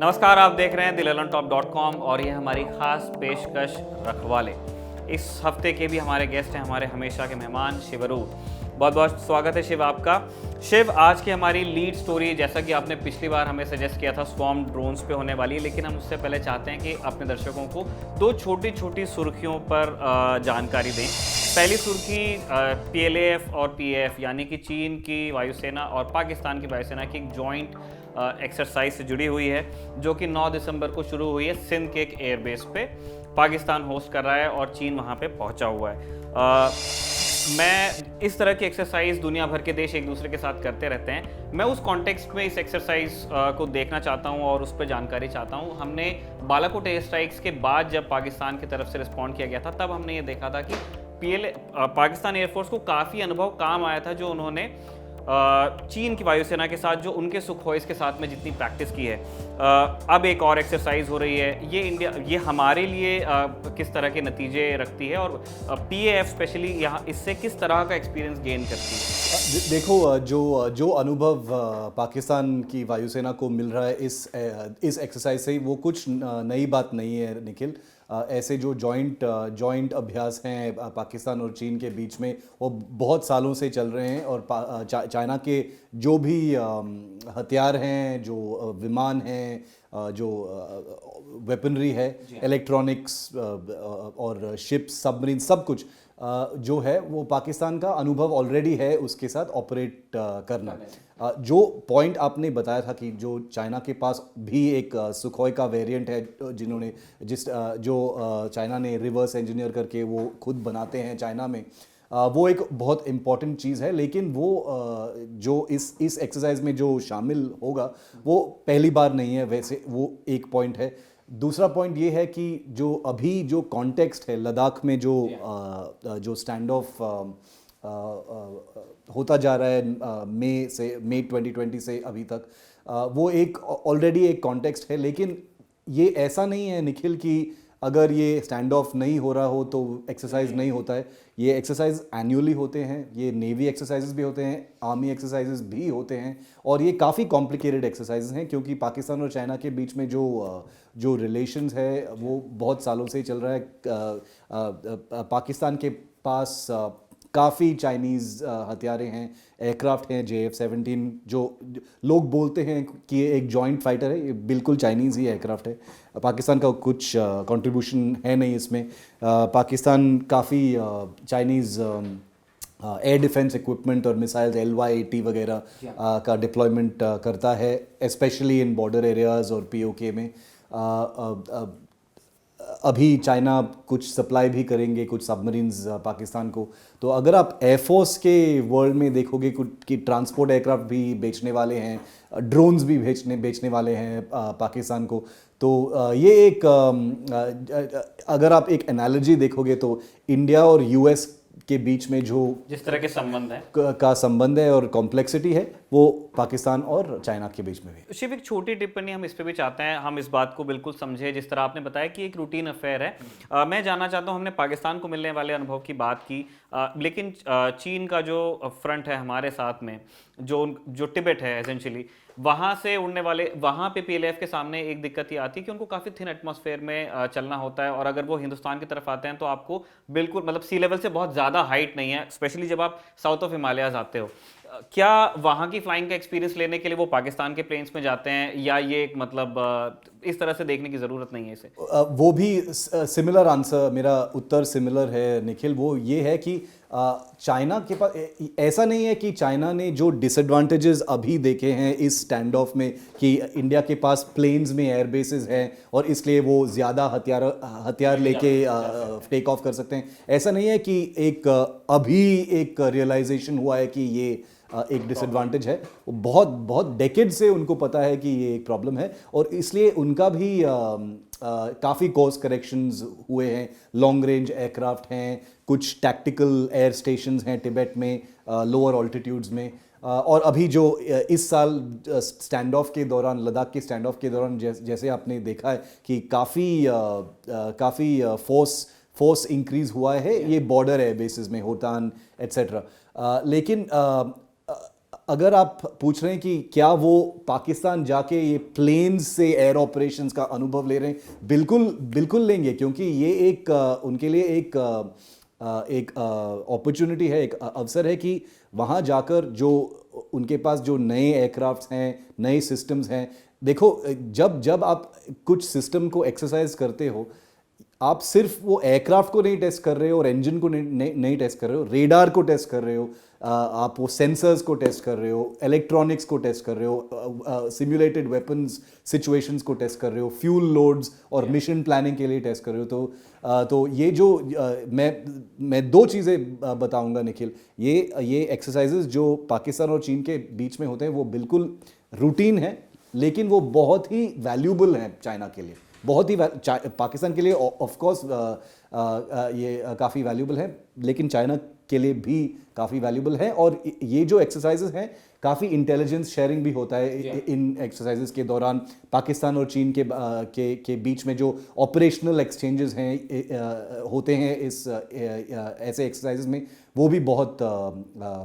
नमस्कार, आप देख रहे हैं दिललनटॉप.com और ये हमारी खास पेशकश रखवाले। इस हफ्ते के भी हमारे गेस्ट हैं हमारे हमेशा के मेहमान शिव अरूर। बहुत बहुत स्वागत है शिव आपका। शिव, आज की हमारी लीड स्टोरी, जैसा कि आपने पिछली बार हमें सजेस्ट किया था, स्वॉर्म ड्रोन्स पे होने वाली है, लेकिन हम उससे पहले चाहते हैं कि अपने दर्शकों को दो छोटी छोटी सुर्खियों पर जानकारी दें। पहली सुर्खी PLAF और PAF यानी कि चीन की वायुसेना और पाकिस्तान की वायुसेना की एक जॉइंट एक्सरसाइज से जुड़ी हुई है, जो कि 9 दिसंबर को शुरू हुई है सिंध के एक एयरबेस पे। पाकिस्तान होस्ट कर रहा है और चीन वहाँ पे पहुँचा हुआ है। मैं इस तरह की एक्सरसाइज दुनिया भर के देश एक दूसरे के साथ करते रहते हैं। मैं उस कॉन्टेक्स्ट में इस एक्सरसाइज को देखना चाहता हूँ और उस पर जानकारी चाहता हूँ। हमने बालाकोट एयर स्ट्राइक्स के बाद जब पाकिस्तान की तरफ से रिस्पॉन्ड किया गया था, तब हमने ये देखा था कि पाकिस्तान एयरफोर्स को काफ़ी अनुभव काम आया था, जो उन्होंने चीन की वायुसेना के साथ, जो उनके सुखोइस के साथ में जितनी प्रैक्टिस की है। अब एक और एक्सरसाइज हो रही है। ये हमारे लिए किस तरह के नतीजे रखती है और PAF स्पेशली यहाँ इससे किस तरह का एक्सपीरियंस गेन करती है? देखो, जो अनुभव पाकिस्तान की वायुसेना को मिल रहा है इस एक्सरसाइज से, वो कुछ नई बात नहीं है निखिल। ऐसे जो जॉइंट अभ्यास हैं पाकिस्तान और चीन के बीच में, वो बहुत सालों से चल रहे हैं। और चाइना के जो भी हथियार हैं, जो विमान हैं, जो वेपनरी है, इलेक्ट्रॉनिक्स और शिप्स, सबमरीन, सब कुछ जो है वो पाकिस्तान का अनुभव ऑलरेडी है उसके साथ ऑपरेट करना। जो पॉइंट आपने बताया था कि जो चाइना के पास भी एक सुखोई का वेरिएंट है, जो चाइना ने रिवर्स इंजीनियर करके वो खुद बनाते हैं चाइना में, वो एक बहुत इम्पॉर्टेंट चीज़ है। लेकिन वो जो इस एक्सरसाइज में जो शामिल होगा वो पहली बार नहीं है, वैसे वो एक पॉइंट है। दूसरा पॉइंट ये है कि जो अभी जो कॉन्टेक्स्ट है लद्दाख में, जो स्टैंड ऑफ होता जा रहा है मई 2020 से अभी तक, वो एक ऑलरेडी एक कॉन्टेक्स्ट है। लेकिन ये ऐसा नहीं है निखिल कि अगर ये स्टैंड ऑफ नहीं हो रहा हो तो एक्सरसाइज नहीं होता है। ये एक्सरसाइज एनुअली होते हैं, ये नेवी एक्सरसाइजेस भी होते हैं, आर्मी एक्सरसाइजेस भी होते हैं, और ये काफ़ी कॉम्प्लिकेटेड एक्सरसाइजेस हैं, क्योंकि पाकिस्तान और चाइना के बीच में जो रिलेशंस है वो बहुत सालों से चल रहा है। पाकिस्तान के पास काफ़ी चाइनीज़ हथियारें हैं, एयरक्राफ्ट हैं, JF-17, जो लोग बोलते हैं कि ये एक जॉइंट फाइटर है, ये बिल्कुल चाइनीज़ ही एयरक्राफ्ट है। पाकिस्तान का कुछ कंट्रीब्यूशन है नहीं इसमें। पाकिस्तान काफ़ी चाइनीज़ एयर डिफेंस इक्विपमेंट और मिसाइल्स LY-80 वगैरह का डिप्लॉयमेंट करता है, स्पेशली इन बॉर्डर एरियाज़ और POK में। अभी चाइना कुछ सप्लाई भी करेंगे, कुछ सबमरीन्स पाकिस्तान को। तो अगर आप एयरफोर्स के वर्ल्ड में देखोगे कि ट्रांसपोर्ट एयरक्राफ्ट भी बेचने वाले हैं, ड्रोन्स भी बेचने वाले हैं पाकिस्तान को। तो ये एक अगर आप एक एनालॉजी देखोगे तो इंडिया और US के बीच में जो जिस तरह के संबंध है का संबंध है और कॉम्प्लेक्सिटी है, वो पाकिस्तान और चाइना के बीच में भी। शिव, एक छोटी टिप्पणी हम इस पे भी चाहते हैं, हम इस बात को बिल्कुल समझे जिस तरह आपने बताया कि एक रूटीन अफेयर है। मैं जानना चाहता हूँ, हमने पाकिस्तान को मिलने वाले अनुभव की बात की, लेकिन चीन का जो फ्रंट है हमारे साथ में, जो तिब्बत है एसेंशियली, वहाँ से उड़ने वाले, वहाँ पे PLAF के सामने एक दिक्कत ये आती है कि उनको काफ़ी थिन एटमॉस्फेयर में चलना होता है, और अगर वो हिंदुस्तान की तरफ आते हैं तो आपको बिल्कुल, मतलब सी लेवल से बहुत ज़्यादा हाइट नहीं है, स्पेशली जब आप साउथ ऑफ हिमालयाज आते हो। क्या वहाँ की फ्लाइंग का एक्सपीरियंस लेने के लिए वो पाकिस्तान के प्लेन्स में जाते हैं, या ये एक मतलब इस तरह से देखने की ज़रूरत नहीं है इसे? वो भी सिमिलर आंसर, मेरा उत्तर सिमिलर है निखिल। वो ये है कि चाइना के पास ऐसा नहीं है कि चाइना ने जो डिसएडवांटेजेस अभी देखे हैं इस स्टैंड ऑफ में, कि इंडिया के पास प्लेन्स में एयर बेसेस हैं और इसलिए वो ज़्यादा हथियार लेके टेक ऑफ कर सकते हैं। ऐसा नहीं है कि अभी एक रियलाइजेशन हुआ है कि ये एक डिसएडवांटेज है। वो बहुत डेकेड से उनको पता है कि ये एक प्रॉब्लम है, और इसलिए उनका भी काफ़ी कोर्स करेक्शंस हुए हैं। लॉन्ग रेंज एयरक्राफ्ट हैं, कुछ टैक्टिकल एयर स्टेशंस हैं तिब्बत में, लोअर ऑल्टीट्यूड्स में। और अभी जो इस साल स्टैंड ऑफ के दौरान, लद्दाख के स्टैंड ऑफ के दौरान, जैसे आपने देखा है कि काफ़ी फोर्स इंक्रीज हुआ है ये बॉर्डर एयर बेसिस में, होतान एट्सेट्रा। लेकिन अगर आप पूछ रहे हैं कि क्या वो पाकिस्तान जाके ये प्लेन्स से एयर ऑपरेशंस का अनुभव ले रहे हैं, बिल्कुल बिल्कुल लेंगे, क्योंकि ये एक उनके लिए एक अपॉर्चुनिटी है, एक अवसर है कि वहाँ जाकर जो उनके पास जो नए एयरक्राफ्ट्स हैं, नए सिस्टम्स हैं। देखो, जब जब आप कुछ सिस्टम को एक्सरसाइज करते हो, आप सिर्फ वो एयरक्राफ्ट को नहीं टेस्ट कर रहे हो और इंजन को नहीं टेस्ट कर रहे हो, रेडार को टेस्ट कर रहे हो, आप वो सेंसर्स को टेस्ट कर रहे हो, इलेक्ट्रॉनिक्स को टेस्ट कर रहे हो, सिमुलेटेड वेपन्स सिचुएशंस को टेस्ट कर रहे हो, फ्यूल लोड्स और मिशन प्लानिंग के लिए टेस्ट कर रहे हो। तो ये जो मैं दो चीज़ें बताऊंगा निखिल, ये एक्सरसाइजेज जो पाकिस्तान और चीन के बीच में होते हैं वो बिल्कुल रूटीन है, लेकिन वो बहुत ही वैल्यूबल हैं चाइना के लिए, बहुत ही पाकिस्तान के लिए ऑफ कोर्स ये काफ़ी वैल्यूबल है, लेकिन चाइना के लिए भी काफ़ी वैल्यूबल है। और ये जो एक्सरसाइजेस हैं, काफ़ी इंटेलिजेंस शेयरिंग भी होता है इन एक्सरसाइजेस के दौरान। पाकिस्तान और चीन के बीच में जो ऑपरेशनल एक्सचेंजेस हैं होते हैं इस ऐसे एक्सरसाइजेस में, वो भी बहुत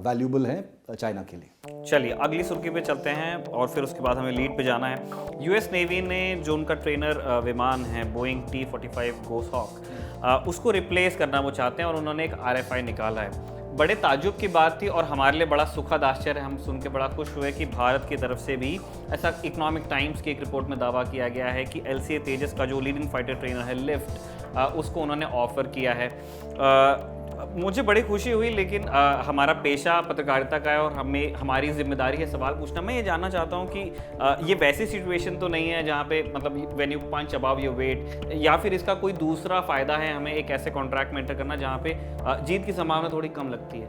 वैल्यूबल हैं चाइना के लिए। चलिए अगली सुर्खी पे चलते हैं और फिर उसके बाद हमें लीड पे जाना है। यूएस नेवी ने जो उनका ट्रेनर विमान है बोइंग T-45 गोसहॉक, उसको रिप्लेस करना वो चाहते हैं और उन्होंने एक RFI निकाला है। बड़े ताज्जुब की बात थी और हमारे लिए बड़ा सुखद आश्चर्य, हम सुन के बड़ा खुश हुए कि भारत की तरफ से भी ऐसा इकोनॉमिक टाइम्स की एक रिपोर्ट में दावा किया गया है कि LCA तेजस का जो लीडिंग फाइटर ट्रेनर है लिफ्ट, उसको उन्होंने ऑफर किया है। मुझे बड़ी खुशी हुई, लेकिन हमारा पेशा पत्रकारिता का है और हमारी जिम्मेदारी है सवाल पूछना। मैं ये जानना चाहता हूँ कि ये वैसी सिचुएशन तो नहीं है जहाँ पे मतलब when you punch above your weight, या फिर इसका कोई दूसरा फ़ायदा है हमें एक ऐसे कॉन्ट्रैक्ट में एंटर करना जहाँ पे जीत की संभावना थोड़ी कम लगती है?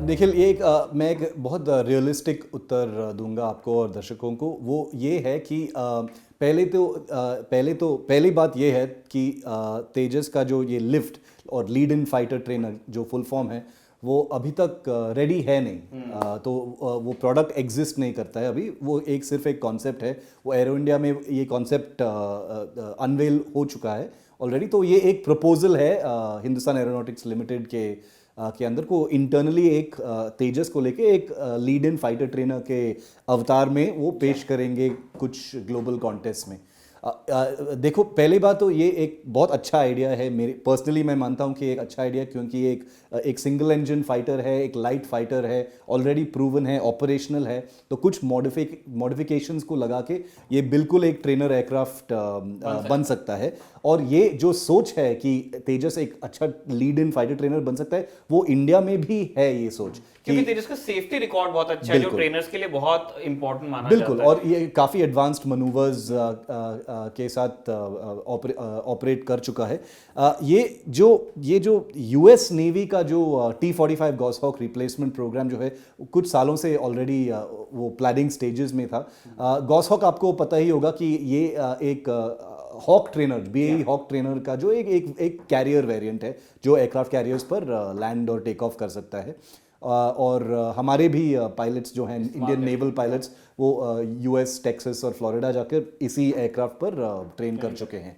निखिल, ये मैं एक बहुत रियलिस्टिक उत्तर दूंगा आपको और दर्शकों को। वो ये है कि पहली बात ये है कि तेजस का जो ये लिफ्ट और लीड इन फाइटर ट्रेनर जो फुल फॉर्म है, वो अभी तक रेडी है नहीं। तो वो प्रोडक्ट एग्जिस्ट नहीं करता है अभी, वो सिर्फ एक कॉन्सेप्ट है। वो एरो इंडिया में ये कॉन्सेप्ट अनवेल हो चुका है ऑलरेडी। तो ये एक प्रपोजल है हिंदुस्तान एरोनॉटिक्स लिमिटेड के अंदर को इंटरनली एक तेजस को लेके एक लीड इन फाइटर ट्रेनर के अवतार में वो पेश करेंगे कुछ ग्लोबल कॉन्टेस्ट में। देखो, पहली बात तो ये एक बहुत अच्छा आइडिया है, मेरे पर्सनली मैं मानता हूँ कि एक अच्छा आइडिया, क्योंकि एक सिंगल इंजन फाइटर है, एक लाइट फाइटर है, ऑलरेडी प्रूवन है, ऑपरेशनल है। तो कुछ मॉडिफिकेशंस को लगा के ये बिल्कुल एक ट्रेनर एयरक्राफ्ट बन सकता है। और ये जो सोच है कि तेजस एक अच्छा लीड इन फाइटर ट्रेनर बन सकता है, वो इंडिया में भी है ये सोच, क्योंकि तेजस का सेफ्टी रिकॉर्ड बहुत अच्छा है, जो ट्रेनर्स के लिए बहुत इंपॉर्टेंट माना जाता है। बिल्कुल, और ये काफ़ी एडवांस्ड मनूवर्स के साथ ऑपरेट कर चुका है। ये जो यूएस नेवी का जो T-45 गॉसहॉक रिप्लेसमेंट प्रोग्राम जो है, कुछ सालों से ऑलरेडी वो प्लानिंग स्टेजेस में था। गॉसहॉक आपको पता ही होगा कि ये एक Hawk trainer, BAE Hawk trainer का जो एक कैरियर वेरिएंट है, जो एयरक्राफ्ट कैरियर्स पर लैंड और टेक ऑफ कर सकता है। और हमारे भी पायलट्स जो हैं, इंडियन नेवल पायलट्स, वो US, टेक्सास और फ्लोरिडा जाकर इसी एयरक्राफ्ट पर ट्रेन कर चुके हैं।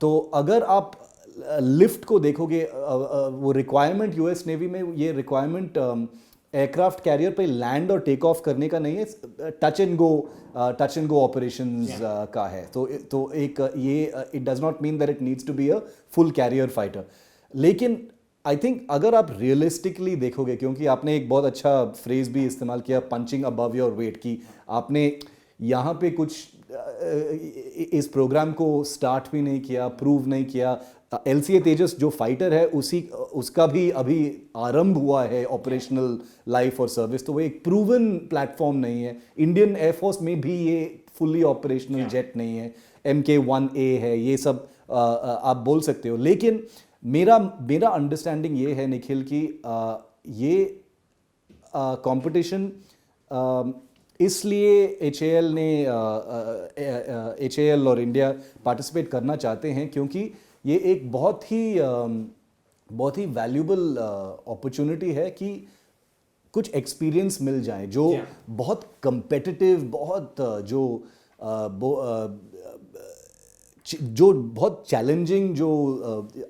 तो अगर आप लिफ्ट को देखोगे, वो रिक्वायरमेंट US नेवी में, ये रिक्वायरमेंट एयरक्राफ्ट कैरियर पे लैंड और टेक ऑफ करने का नहीं है, टच एंड गो ऑपरेशंस का है। तो एक ये it does not mean that it needs to be a full carrier fighter. लेकिन आई थिंक अगर आप रियलिस्टिकली देखोगे, क्योंकि आपने एक बहुत अच्छा फ्रेज भी इस्तेमाल किया, पंचिंग अबव योर वेट, की आपने यहाँ पे कुछ इस प्रोग्राम को स्टार्ट भी नहीं किया, प्रूव नहीं किया। LCA तेजस जो फाइटर है, उसका भी अभी आरंभ हुआ है ऑपरेशनल लाइफ और सर्विस, तो वो एक प्रूवन प्लेटफॉर्म नहीं है। इंडियन एयरफोर्स में भी ये फुल्ली ऑपरेशनल जेट नहीं है, MK-1A है, ये सब आप बोल सकते हो। लेकिन मेरा अंडरस्टैंडिंग ये है निखिल कि ये कंपटीशन इसलिए HAL और इंडिया पार्टिसिपेट करना चाहते हैं क्योंकि ये एक बहुत ही वैल्यूबल अपॉर्चुनिटी है कि कुछ एक्सपीरियंस मिल जाए, जो बहुत कंपेटिटिव, बहुत जो जो बहुत चैलेंजिंग जो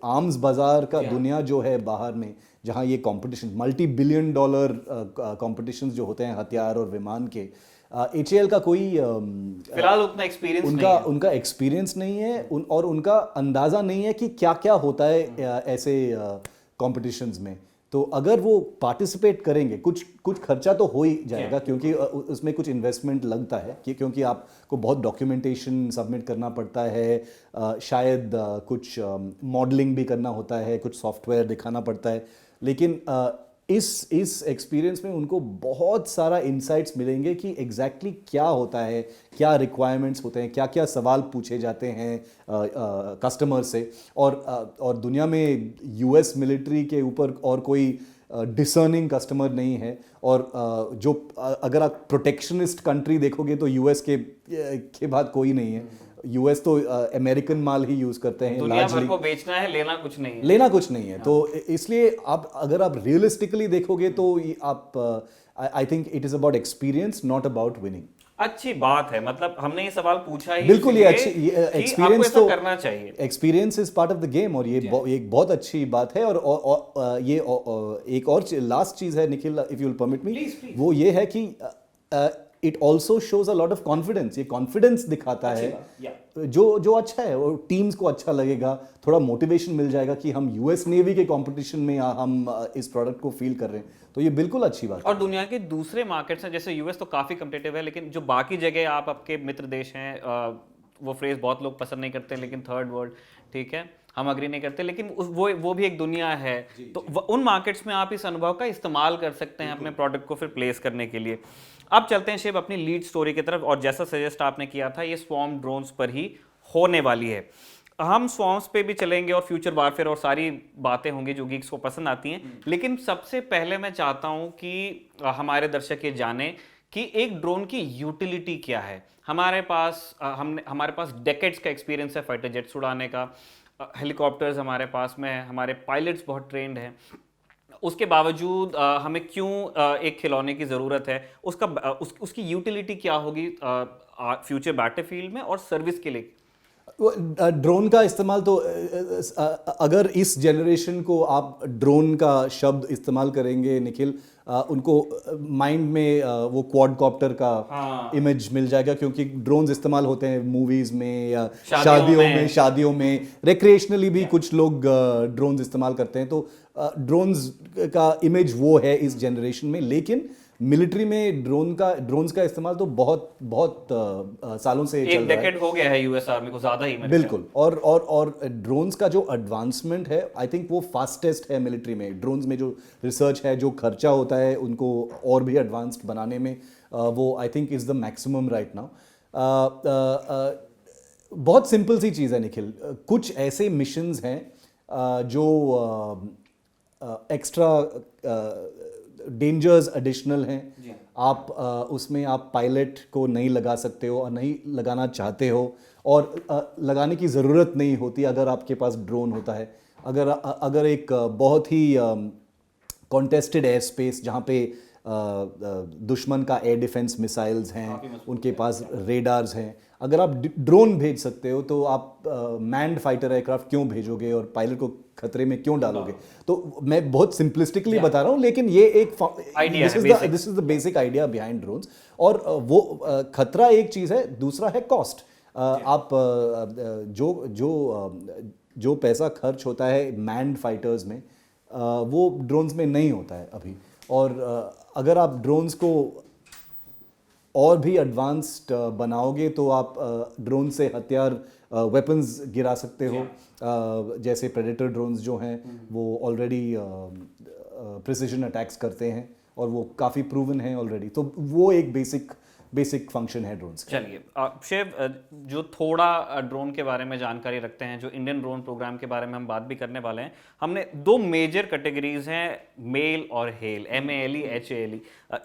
आर्म्स बाजार का दुनिया जो है बाहर में, जहाँ ये competition multi billion dollar competitions जो होते हैं हथियार और विमान के, HAL का कोई फिलहाल उतना एक्सपीरियंस उनका एक्सपीरियंस नहीं है और उनका अंदाज़ा नहीं है कि क्या क्या होता है ऐसे कॉम्पिटिशन्स में। तो अगर वो पार्टिसिपेट करेंगे, कुछ खर्चा तो हो ही जाएगा क्योंकि उसमें कुछ इन्वेस्टमेंट लगता है क्योंकि आपको बहुत डॉक्यूमेंटेशन सबमिट करना पड़ता है, शायद कुछ मॉडलिंग भी करना होता है, कुछ सॉफ्टवेयर दिखाना पड़ता है। लेकिन इस एक्सपीरियंस में उनको बहुत सारा इंसाइट्स मिलेंगे कि एग्जैक्टली क्या होता है, क्या रिक्वायरमेंट्स होते हैं, क्या क्या सवाल पूछे जाते हैं कस्टमर से। और दुनिया में US मिलिट्री के ऊपर और कोई डिसर्निंग कस्टमर नहीं है। और जो अगर आप प्रोटेक्शनिस्ट कंट्री देखोगे तो US के बाद कोई नहीं है। US तो अमेरिकन माल ही यूज करते हैं, दुनिया भर को बेचना है, लेना कुछ नहीं है। तो इसलिए अगर आप रियलिस्टिकली देखोगे तो आप I think it is about experience, not about winning. अच्छी बात है, मतलब हमने ये सवाल पूछा ही बिल्कुल, ये अच्छी एक्सपीरियंस तो करना चाहिए। Experience is part of the game और ये एक बहुत अच्छी बात है। और ये एक और लास्ट चीज है Nikhil, if you will permit me, वो ये है कि it also shows a lot of confidence. ये कॉन्फिडेंस दिखाता है जो अच्छा है, और टीम्स को अच्छा लगेगा, थोड़ा मोटिवेशन मिल जाएगा कि हम US नेवी के कंपटीशन में हम इस प्रोडक्ट को फील कर रहे हैं। तो ये बिल्कुल अच्छी बात है। और दुनिया के दूसरे मार्केट्स हैं, जैसे US तो काफ़ी कम्पिटेटिव है, लेकिन जो बाकी जगह आपके मित्र देश हैं, वो फ्रेज बहुत लोग पसंद नहीं करते, लेकिन थर्ड वर्ल्ड, ठीक है, हम अग्री नहीं करते, लेकिन वो भी एक दुनिया है। तो उन मार्केट्स में आप इस अनुभव का इस्तेमाल कर सकते हैं अपने प्रोडक्ट को फिर प्लेस करने के लिए। अब चलते हैं शिव अपनी लीड स्टोरी की तरफ, और जैसा सजेस्ट आपने किया था, ये स्वॉर्म ड्रोन्स पर ही होने वाली है। हम स्वॉर्म्स पे भी चलेंगे और फ्यूचर वारफेयर और सारी बातें होंगी जो गीक्स को पसंद आती हैं, लेकिन सबसे पहले मैं चाहता हूं कि हमारे दर्शक ये जाने कि एक ड्रोन की यूटिलिटी क्या है। हमारे पास डेकेड्स का एक्सपीरियंस है फाइटर जेट्स उड़ाने का, हेलीकॉप्टर्स हमारे पास में है, हमारे पायलट्स बहुत ट्रेंड हैं, उसके बावजूद हमें क्यों एक खिलौने की ज़रूरत है, उसकी यूटिलिटी क्या होगी फ्यूचर बैटलफील्ड में और सर्विस के लिए। ड्रोन का इस्तेमाल तो अगर इस जनरेशन को आप ड्रोन का शब्द इस्तेमाल करेंगे निखिल, उनको माइंड में वो क्वाडकॉप्टर का इमेज मिल जाएगा, क्योंकि ड्रोन्स इस्तेमाल होते हैं मूवीज में या शादियों में रिक्रिएशनली भी कुछ लोग ड्रोन्स इस्तेमाल करते हैं। तो ड्रोन्स का इमेज वो है इस जनरेशन में। लेकिन मिलिट्री में ड्रोन्स का इस्तेमाल तो बहुत सालों से चल रहा है। एक डेकेड हो गया है US आर्मी को, ज्यादा ही। बिल्कुल। और ड्रोन्स का जो एडवांसमेंट है, आई थिंक वो फास्टेस्ट है मिलिट्री में। ड्रोन्स में जो रिसर्च है, जो खर्चा होता है उनको और भी एडवांस्ड बनाने में, वो I think is the maximum right now. बहुत सिंपल सी चीज़ है निखिल, कुछ ऐसे मिशंस हैं जो एक्स्ट्रा डेंजर्स एडिशनल हैं। आप उसमें आप पायलट को नहीं लगा सकते हो और नहीं लगाना चाहते हो, और लगाने की ज़रूरत नहीं होती अगर आपके पास ड्रोन होता है। अगर एक बहुत ही कॉन्टेस्टेड एयर स्पेस जहाँ पे दुश्मन का एयर डिफेंस मिसाइल्स हैं, उनके पास रेडार्स हैं, अगर आप ड्रोन भेज सकते हो तो आप मैन्ड फाइटर एयरक्राफ्ट क्यों भेजोगे और पायलट को खतरे में क्यों डालोगे? तो मैं बहुत सिंपलिस्टिकली बता रहा हूँ, लेकिन ये एक this is the basic idea behind drones. और वो खतरा एक चीज़ है, दूसरा है कॉस्ट। आप जो पैसा खर्च होता है मैन्ड फाइटर्स में, वो ड्रोन्स में नहीं होता है अभी। और अगर आप ड्रोन्स को और भी एडवांस्ड बनाओगे तो आप ड्रोन से हथियार वेपन्स गिरा सकते हो। जैसे प्रेडेटर ड्रोन्स जो हैं वो ऑलरेडी प्रिसिजन अटैक्स करते हैं और वो काफ़ी प्रूवन हैं ऑलरेडी। तो वो एक बेसिक फंक्शन है ड्रोन्स का। चलिए शिव, जो थोड़ा ड्रोन के बारे में जानकारी रखते हैं, जो इंडियन ड्रोन प्रोग्राम के बारे में हम बात भी करने वाले हैं, हमने दो मेजर कैटेगरीज हैं, मेल और हेल, MALE HALE।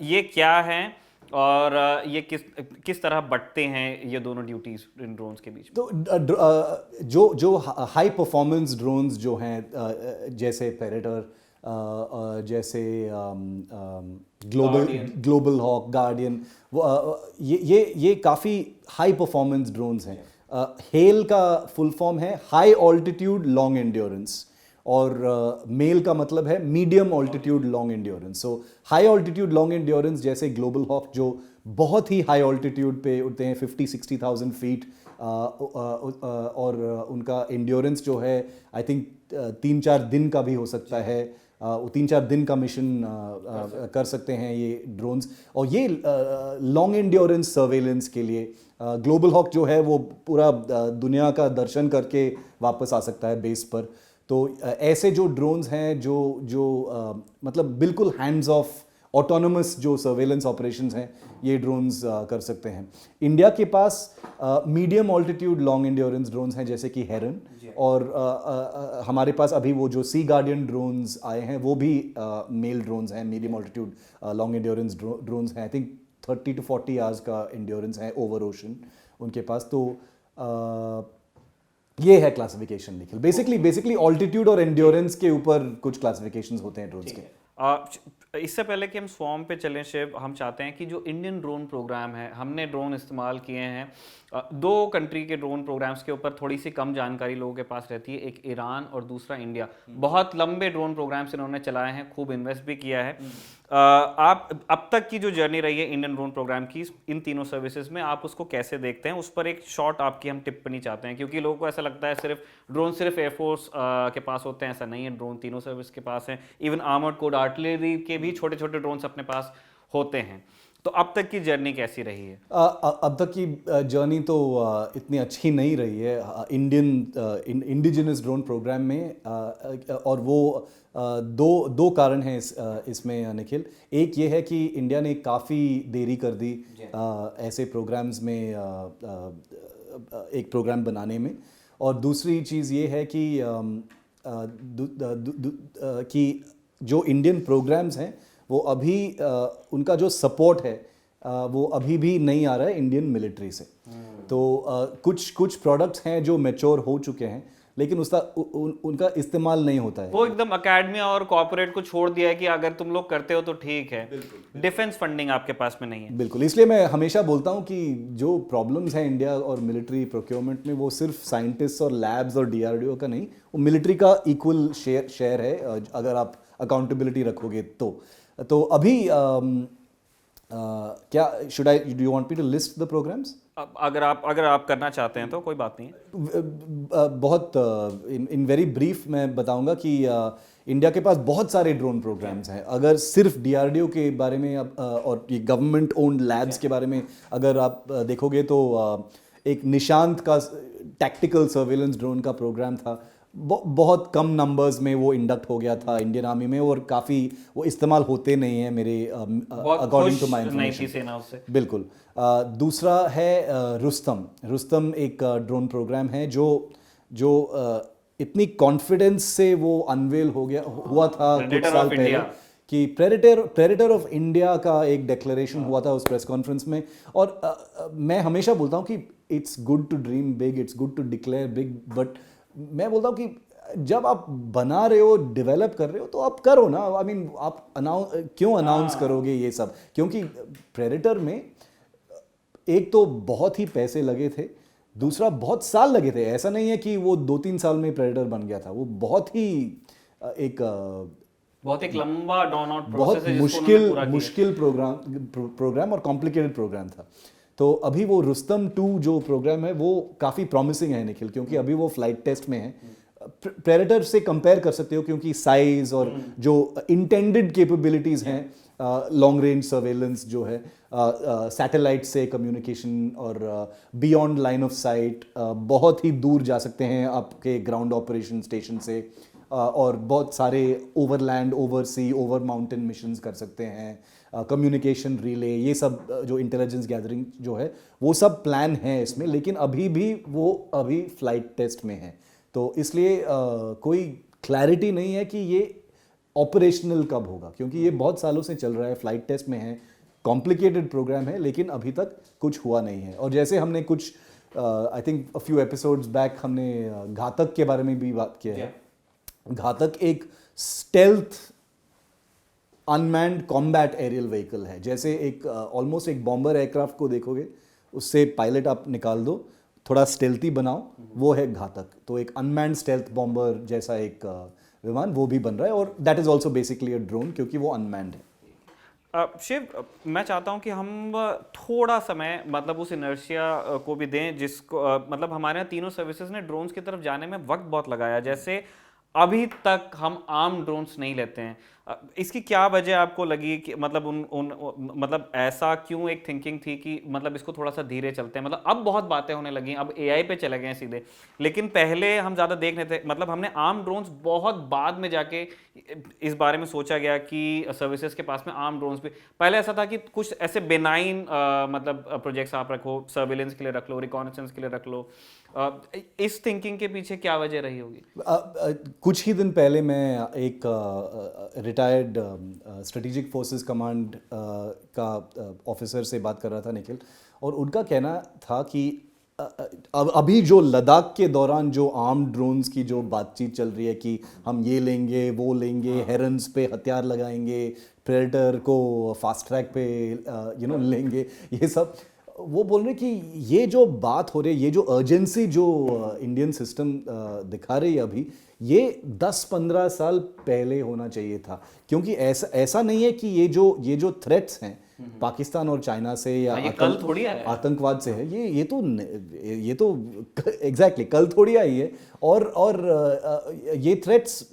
ये क्या हैं और ये किस तरह बंटते हैं ये दोनों ड्यूटीज इन ड्रोन्स के बीच में? तो जो हाई परफॉर्मेंस ड्रोन्स जो हैं, जैसे प्रेडेटर, जैसे ग्लोबल हॉक, गार्डियन, ये काफ़ी हाई परफॉर्मेंस ड्रोन्स हैं। हेल का फुल फॉर्म है हाई ऑल्टीट्यूड लॉन्ग एंड्योरेंस, और मेल का मतलब है मीडियम ऑल्टीट्यूड लॉन्ग एंड्योरेंस। सो हाई ऑल्टीट्यूड लॉन्ग एंड्योरेंस जैसे ग्लोबल हॉक जो बहुत ही हाई ऑल्टीट्यूड पे उड़ते हैं 50-60,000 फीट, और उनका एंड्योरेंस जो है आई थिंक 3-4 दिन का भी हो सकता है, वो 3-4 दिन का मिशन कर सकते हैं ये ड्रोन्स। और ये लॉन्ग एंड्योरेंस सर्वेलेंस के लिए ग्लोबल हॉक जो है वो पूरा दुनिया का दर्शन करके वापस आ सकता है बेस पर। तो ऐसे जो ड्रोन्स हैं जो जो मतलब बिल्कुल हैंड्स ऑफ ऑटोनोमस जो सर्वेलेंस ऑपरेशंस हैं ये ड्रोन्स कर सकते हैं। इंडिया के पास medium altitude long endurance drones हैं जैसे कि हेरन, और हमारे पास अभी वो जो सी गार्डियन ड्रोन्स आए हैं वो भी मेल ड्रोन्स हैं, medium altitude long endurance drones हैं। आई थिंक 30 to 40 आवर्स का एंड्योरेंस है ओवर ओशन उनके पास। तो ये है क्लासिफिकेशन निखिल। बेसिकली ऑल्टीट्यूड और एंड्योरेंस के ऊपर कुछ क्लासिफिकेशंस होते हैं ड्रोन्स के। इससे पहले कि हम स्वॉर्म पे चलें शिव, हम चाहते हैं कि जो इंडियन ड्रोन प्रोग्राम है, हमने ड्रोन इस्तेमाल किए हैं, 2 कंट्री के ड्रोन प्रोग्राम्स के ऊपर थोड़ी सी कम जानकारी लोगों के पास रहती है, एक ईरान और दूसरा इंडिया। बहुत लंबे ड्रोन प्रोग्राम्स इन्होंने चलाए हैं, खूब इन्वेस्ट भी किया है। आप अब तक की जो जर्नी रही है इंडियन ड्रोन प्रोग्राम की इन तीनों सर्विसेज में, आप उसको कैसे देखते हैं? उस पर एक शॉर्ट आपकी हम टिप्पणी चाहते हैं, क्योंकि लोगों को ऐसा लगता है सिर्फ एयरफोर्स के पास होते हैं, ऐसा नहीं है। ड्रोन तीनों सर्विस के पास हैं, इवन आर्मर्ड कोर आर्टिलरी के भी छोटे छोटे ड्रोन्स अपने पास होते हैं। तो अब तक की जर्नी कैसी रही है? अब तक की जर्नी तो इतनी अच्छी नहीं रही है इंडिजिनस ड्रोन प्रोग्राम में, और वो दो कारण हैं इसमें निखिल। एक ये है कि इंडिया ने काफ़ी देरी कर दी ऐसे प्रोग्राम्स में एक प्रोग्राम बनाने में, और दूसरी चीज़ ये है कि जो इंडियन प्रोग्राम्स हैं वो अभी उनका जो सपोर्ट है वो अभी भी नहीं आ रहा है इंडियन मिलिट्री से। तो कुछ प्रोडक्ट्स हैं जो मैच्योर हो चुके हैं लेकिन उनका इस्तेमाल नहीं होता है। वो एकदम अकेडमी और कॉर्पोरेट को छोड़ दिया है कि अगर तुम लोग करते हो तो ठीक है, डिफेंस फंडिंग आपके पास में नहीं है। बिल्कुल, इसलिए मैं हमेशा बोलता हूँ कि जो प्रॉब्लम्स हैं इंडिया और मिलिट्री प्रोक्योरमेंट में वो सिर्फ साइंटिस्ट और लैब्स और डीआरडीओ का नहीं, वो मिलिट्री का इक्वल शेयर है अगर आप अकाउंटेबिलिटी रखोगे तो अभी क्या do you want me to list the programmes? अगर आप करना चाहते हैं तो कोई बात नहीं है। बहुत इन वेरी ब्रीफ मैं बताऊंगा कि इंडिया के पास बहुत सारे ड्रोन प्रोग्राम्स हैं। अगर सिर्फ डीआरडीओ के बारे में और ये गवर्नमेंट ओन्ड लैब्स के बारे में अगर आप देखोगे तो एक निशांत का टैक्टिकल सर्वेलेंस ड्रोन का प्रोग्राम था, बहुत कम नंबर्स में वो इंडक्ट हो गया था इंडियन आर्मी में, और काफ़ी वो इस्तेमाल होते नहीं हैं मेरे अकॉर्डिंग टू माय इन्फॉर्मेशन। बिल्कुल। दूसरा है रुस्तम एक ड्रोन प्रोग्राम है जो इतनी कॉन्फिडेंस से वो अनवेल हुआ था कुछ साल पहले कि प्रेडेटर ऑफ इंडिया का एक डिक्लेरेशन हुआ था उस प्रेस कॉन्फ्रेंस में। और मैं हमेशा बोलता हूँ कि it's good to dream big, it's good to declare big, but मैं बोलता हूँ कि जब आप बना रहे हो, डेवलप कर रहे हो तो आप करो ना। आई मीन आप क्यों अनाउंस करोगे ये सब? क्योंकि प्रेडेटर में एक तो बहुत ही पैसे लगे थे, दूसरा बहुत साल लगे थे। ऐसा नहीं है कि वो 2-3 साल में प्रेडेटर बन गया था, वो बहुत एक लंबा ड्रॉन आउट बहुत मुश्किल प्रोग्राम और कॉम्प्लिकेटेड प्रोग्राम था। तो अभी वो रुस्तम 2 जो प्रोग्राम है वो काफ़ी प्रॉमिसिंग है निखिल, क्योंकि अभी वो फ्लाइट टेस्ट में है। प्रेडेटर से कंपेयर कर सकते हो क्योंकि साइज और जो इंटेंडेड कैपेबिलिटीज़ हैं, लॉन्ग रेंज सर्वेलेंस जो है, सैटेलाइट से कम्युनिकेशन और बियॉन्ड लाइन ऑफ साइट, बहुत ही दूर जा सकते हैं आपके ग्राउंड ऑपरेशन स्टेशन से, और बहुत सारे ओवरलैंड, ओवर सी, ओवर माउंटेन मिशंस कर सकते हैं, कम्युनिकेशन रिले, ये सब जो इंटेलिजेंस गैदरिंग जो है वो सब प्लान है इसमें, लेकिन अभी फ्लाइट टेस्ट में है। तो इसलिए कोई क्लैरिटी नहीं है कि ये ऑपरेशनल कब होगा, क्योंकि ये बहुत सालों से चल रहा है, फ्लाइट टेस्ट में है, कॉम्प्लिकेटेड प्रोग्राम है, लेकिन अभी तक कुछ हुआ नहीं है। और जैसे हमने कुछ I think a few episodes back हमने घातक के बारे में भी बात किया है। घातक एक stealth unmanned combat aerial vehicle है। जैसे एक ऑलमोस्ट एक बॉम्बर एयरक्राफ्ट को देखोगे, उससे पायलट आप निकाल दो थोड़ा स्टेल्थी बनाओ, वो है घातक। तो एक अनमैन्ड स्टेल्थ बॉम्बर जैसा एक विमान वो भी बन रहा है, और that is also basically a drone क्योंकि वो अनमैन्ड है। शिव, मैं चाहता हूं कि हम थोड़ा समय मतलब उस इनर्शिया को भी दें जिसको मतलब हमारे यहाँ तीनों सर्विसेज ने ड्रोन्स की तरफ जाने में वक्त बहुत लगाया। जैसे अभी तक हम आम ड्रोन्स नहीं लेते हैं। इसकी क्या वजह आपको लगी कि मतलब मतलब ऐसा क्यों एक थिंकिंग थी कि मतलब इसको थोड़ा सा धीरे चलते हैं? मतलब अब बहुत बातें होने लगी, अब एआई पे चले गए हैं सीधे, लेकिन पहले हम ज़्यादा देख रहे थे। मतलब हमने आम ड्रोन्स बहुत बाद में जाके इस बारे में सोचा गया कि सर्विसेज के पास में आम ड्रोन्स भी। पहले ऐसा था कि कुछ ऐसे बेनाइन मतलब प्रोजेक्ट्स आप रखो, सर्विलेंस के लिए रख लो, रिकॉनेसेंस के लिए रख लो। इस थिंकिंग के पीछे क्या वजह रही होगी? कुछ ही दिन पहले मैं एक रिटायर्ड स्ट्रेटेजिक फोर्सेस कमांड का ऑफिसर से बात कर रहा था, निखिल, और उनका कहना था कि अब अभी जो लद्दाख के दौरान जो आर्म ड्रोन्स की जो बातचीत चल रही है कि हम ये लेंगे वो लेंगे, हेरन्स पे हथियार लगाएंगे, प्रेडेटर को फास्ट ट्रैक पे लेंगे, ये सब वो बोल रहे कि ये जो बात हो रही है, ये जो अर्जेंसी जो इंडियन सिस्टम दिखा रही है अभी, ये 10-15 साल पहले होना चाहिए था। क्योंकि ऐसा नहीं है कि ये जो थ्रेट्स हैं पाकिस्तान और चाइना से या कल थोड़ी आया है। आतंकवाद से है, ये तो एग्जैक्टली कल थोड़ी आई है। और ये थ्रेट्स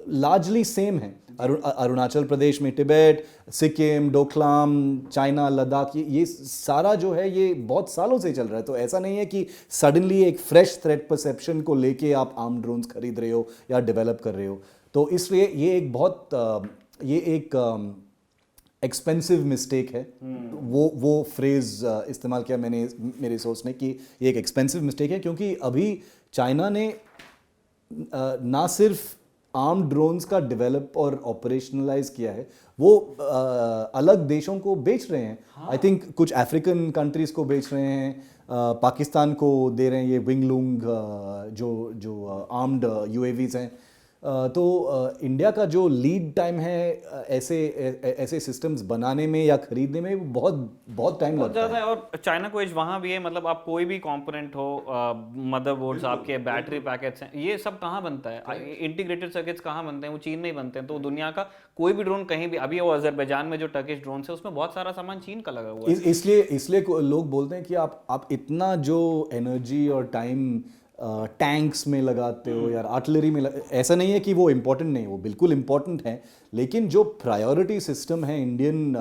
लार्जली सेम हैं। अरुणाचल प्रदेश में तिब्बत, सिक्किम, डोकलाम, चाइना, लद्दाख, ये सारा जो है ये बहुत सालों से चल रहा है। तो ऐसा नहीं है कि सडनली एक फ्रेश थ्रेट परसेप्शन को लेके आप आर्म ड्रोन्स खरीद रहे हो या डेवलप कर रहे हो। तो इसलिए ये एक एक्सपेंसिव मिस्टेक है। वो फ्रेज इस्तेमाल किया मैंने मेरे सोच ने कि ये एक एक्सपेंसिव मिस्टेक है, क्योंकि अभी चाइना ने ना सिर्फ आर्म ड्रोन्स का डेवलप और ऑपरेशनलाइज किया है, वो अलग देशों को बेच रहे हैं। आई थिंक कुछ अफ्रीकन कंट्रीज को बेच रहे हैं, पाकिस्तान को दे रहे हैं ये विंगलुंग जो आर्म्ड यूएवीज हैं। तो इंडिया का जो लीड टाइम है ऐसे सिस्टम्स बनाने में या खरीदने में बहुत टाइम लगता है। और चाइना को एज वहाँ भी है। मतलब आप कोई भी कंपोनेंट हो, मदरबोर्ड्स, आपके बैटरी पैकेट्स हैं, ये सब कहाँ बनता है? इंटीग्रेटेड सर्किट्स कहाँ बनते हैं? वो चीन में ही बनते हैं। तो दुनिया का कोई भी ड्रोन कहीं भी, अभी वो अजरबैजान में जो टर्किश ड्रोन है उसमें बहुत सारा सामान चीन का लगा हुआ है। इसलिए लोग बोलते हैं कि आप इतना जो एनर्जी और टाइम टैंक्स में लगाते हो यार, आर्टिलरी में ऐसा नहीं है कि वो इम्पोर्टेंट नहीं, वो बिल्कुल इम्पोर्टेंट है। लेकिन जो प्रायोरिटी सिस्टम है इंडियन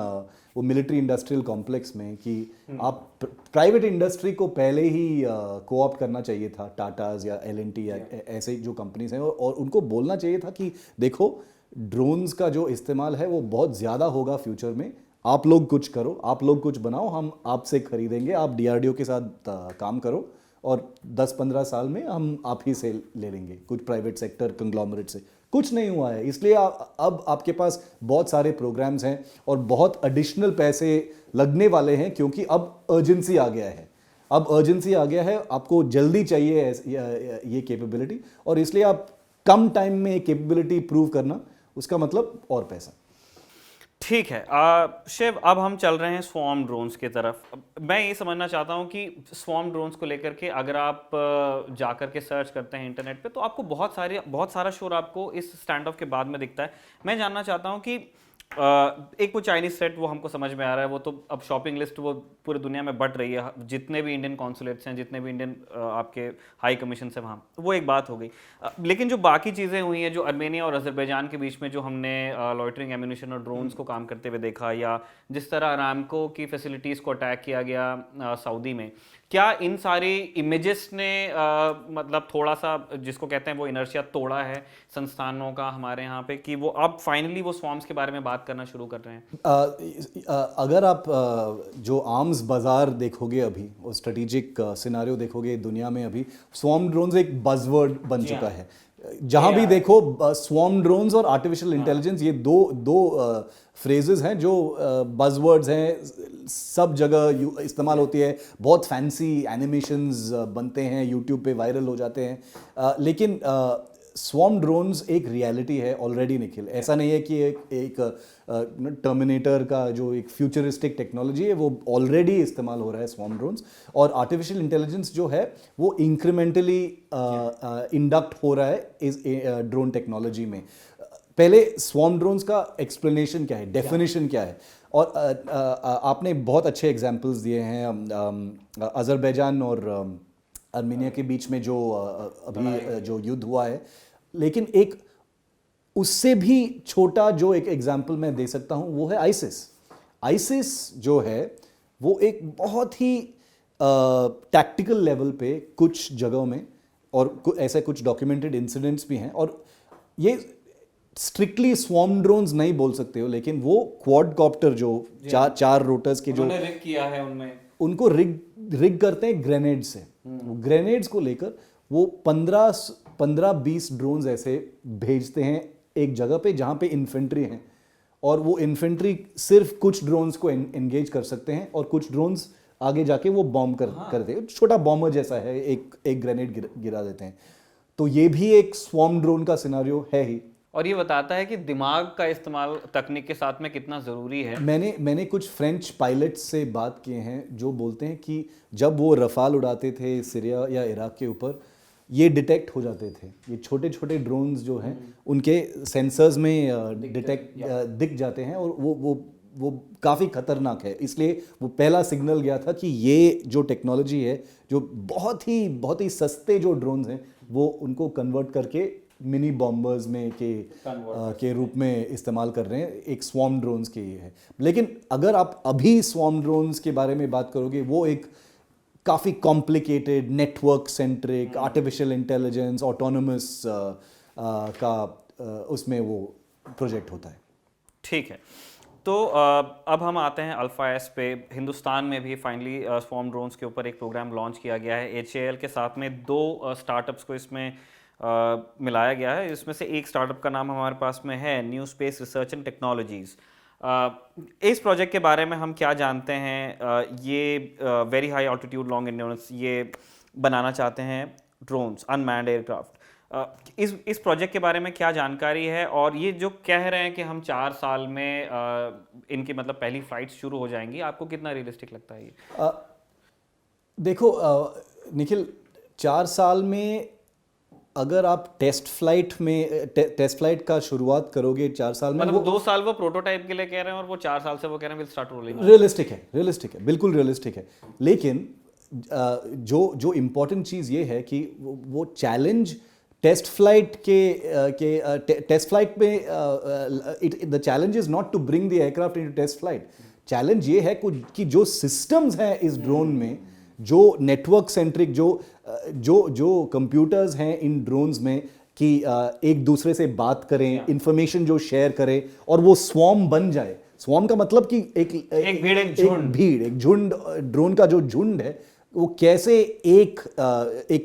वो मिलिट्री इंडस्ट्रियल कॉम्प्लेक्स में, कि आप प्राइवेट इंडस्ट्री को पहले ही कोऑप्ट करना चाहिए था, टाटाज या एल&टी या ऐसे जो कंपनीज हैं, और उनको बोलना चाहिए था कि देखो ड्रोन्स का जो इस्तेमाल है वो बहुत ज़्यादा होगा फ्यूचर में, आप लोग कुछ करो, आप लोग कुछ बनाओ, हम आपसे खरीदेंगे, आप डीआरडीओ के साथ काम करो, और 10-15 साल में हम आप ही से ले लेंगे, कुछ प्राइवेट सेक्टर कंग्लोमरेट से। कुछ नहीं हुआ है, इसलिए अब आपके पास बहुत सारे प्रोग्राम्स हैं और बहुत एडिशनल पैसे लगने वाले हैं, क्योंकि अब अर्जेंसी आ गया है। आपको जल्दी चाहिए ये कैपेबिलिटी, और इसलिए आप कम टाइम में कैपेबिलिटी प्रूव करना, उसका मतलब और पैसा। ठीक है। शिव, अब हम चल रहे हैं स्वॉर्म ड्रोन्स की तरफ। मैं ये समझना चाहता हूँ कि स्वॉर्म ड्रोन्स को लेकर के अगर आप जाकर के सर्च करते हैं इंटरनेट पे, तो आपको बहुत सारा शोर आपको इस स्टैंड ऑफ के बाद में दिखता है। मैं जानना चाहता हूँ कि एक वो चाइनीज सेट वो हमको समझ में आ रहा है, वो तो अब शॉपिंग लिस्ट वो पूरी दुनिया में बट रही है। जितने भी इंडियन कॉन्सुलेट्स हैं, जितने भी इंडियन आपके हाई कमीशन है वहाँ, वो एक बात हो गई। लेकिन जो बाकी चीज़ें हुई हैं, जो अर्मेनिया और अजरबैजान के बीच में जो हमने लॉइटरिंग एम्यूनिशन और ड्रोन्स को काम करते हुए देखा, या जिस तरह अरामको की फैसिलिटीज़ को अटैक किया गया सऊदी में, क्या इन सारी इमेजेस ने मतलब थोड़ा सा जिसको कहते हैं वो इनर्शिया तोड़ा है संस्थानों का हमारे यहाँ पे, कि वो अब फाइनली वो स्वॉर्म्स के बारे में बात करना शुरू कर रहे हैं? अगर आप जो आर्म्स बाजार देखोगे अभी, वो स्ट्रेटेजिक सिनारियो देखोगे दुनिया में, अभी स्वॉर्म ड्रोन्स एक बज़वर्ड बन चुका है। जहां भी देखो स्वॉर्म ड्रोन्स और आर्टिफिशियल इंटेलिजेंस, ये दो फ्रेजेस हैं जो बज़वर्ड्स हैं, सब जगह इस्तेमाल होती है। बहुत फैंसी एनिमेशंस बनते हैं, यूट्यूब पे वायरल हो जाते हैं। लेकिन स्वॉर्म ड्रोन्स एक रियलिटी है ऑलरेडी निखिल, ऐसा नहीं है कि एक टर्मिनेटर का जो एक फ्यूचरिस्टिक टेक्नोलॉजी है वो ऑलरेडी इस्तेमाल हो रहा है स्वॉर्म ड्रोन्स, और आर्टिफिशियल इंटेलिजेंस जो है वो इंक्रीमेंटली इंडक्ट हो रहा है इस ड्रोन टेक्नोलॉजी में। पहले स्वॉर्म ड्रोन्स का एक्सप्लेनेशन क्या है, डेफिनेशन क्या है, और आपने बहुत अच्छे एग्जांपल्स दिए हैं अज़रबैजान और आर्मेनिया के बीच में जो अभी जो युद्ध हुआ है, लेकिन एक उससे भी छोटा जो एक एग्जांपल मैं दे सकता हूं वो है आइसिस। आइसिस जो है वो एक बहुत ही टैक्टिकल लेवल पे कुछ जगहों में, और ऐसे कुछ डॉक्यूमेंटेड इंसिडेंट्स भी हैं, और ये स्ट्रिक्टली स्वॉर्म ड्रोन्स नहीं बोल सकते हो, लेकिन वो क्वाडकॉप्टर जो चार रोटर्स के जो रिग किया है उनमें, उनको रिग करते हैं ग्रेनेड से। ग्रेनेड्स को लेकर वो 15-20 ड्रोन्स ऐसे भेजते हैं एक जगह पे जहां पे इन्फेंट्री है, और वो इन्फेंट्री सिर्फ कुछ ड्रोन्स को एंगेज कर सकते हैं, और कुछ ड्रोन्स आगे जाके वो बॉम्ब करते हैं, छोटा बॉम्बर जैसा है, एक ग्रेनेड गिरा देते हैं। तो ये भी एक स्वॉर्म ड्रोन का सिनारियो है ही, और ये बताता है कि दिमाग का इस्तेमाल तकनीक के साथ में कितना ज़रूरी है। मैंने कुछ फ्रेंच पायलट्स से बात किए हैं जो बोलते हैं कि जब वो रफाल उड़ाते थे सीरिया या इराक के ऊपर, ये डिटेक्ट हो जाते थे, ये छोटे छोटे ड्रोन्स जो हैं उनके सेंसर्स में दिख जाते हैं, और वो काफ़ी खतरनाक है। इसलिए वो पहला सिग्नल गया था कि ये जो टेक्नोलॉजी है, जो बहुत ही सस्ते जो ड्रोन्स हैं, वो उनको कन्वर्ट करके मिनी बॉम्बर्स में के रूप में इस्तेमाल कर रहे हैं, एक स्वॉर्म ड्रोन्स के ये है। लेकिन अगर आप अभी स्वॉर्म ड्रोन्स के बारे में बात करोगे, वो एक काफ़ी complicated network centric artificial intelligence autonomous का उसमें वो प्रोजेक्ट होता है। ठीक है, तो अब हम आते हैं अल्फा एस पे। हिंदुस्तान में भी फाइनली स्वॉर्म ड्रोन्स के ऊपर एक प्रोग्राम लॉन्च किया गया है। HAL के साथ में 2 स्टार्टअप्स को इसमें मिलाया गया है। इसमें से एक स्टार्टअप का नाम हमारे पास में है new space research and technologies. इस प्रोजेक्ट के बारे में हम क्या जानते हैं? ये very high altitude long endurance ये बनाना चाहते हैं ड्रोन्स, अनमैन्ड एयरक्राफ्ट। इस प्रोजेक्ट के बारे में क्या जानकारी है, और ये जो कह रहे हैं कि हम 4 साल में इनकी मतलब पहली फ्लाइट्स शुरू हो जाएंगी, आपको कितना रियलिस्टिक लगता है ये? देखो निखिल, 4 साल में अगर आप टेस्ट फ्लाइट का शुरुआत करोगे 4 साल में, मतलब 2 साल वो प्रोटोटाइप के लिए कह रहे हैं, और वो 4 साल से वो कह रहे हैं विल स्टार्ट रोलिंग। रियलिस्टिक है, बिल्कुल रियलिस्टिक है। लेकिन जो इम्पोर्टेंट चीज़ ये है कि वो चैलेंज टेस्ट फ्लाइट में the challenge is not to bring the aircraft into test flight. Challenge ये है कि जो सिस्टम्स हैं इस ड्रोन में, जो नेटवर्क सेंट्रिक जो कंप्यूटर्स हैं इन ड्रोन्स में, कि एक दूसरे से बात करें, इंफॉर्मेशन जो शेयर करें, और वो स्वॉर्म बन जाए। स्वॉर्म का मतलब कि एक झुंड ड्रोन का जो झुंड है वो कैसे एक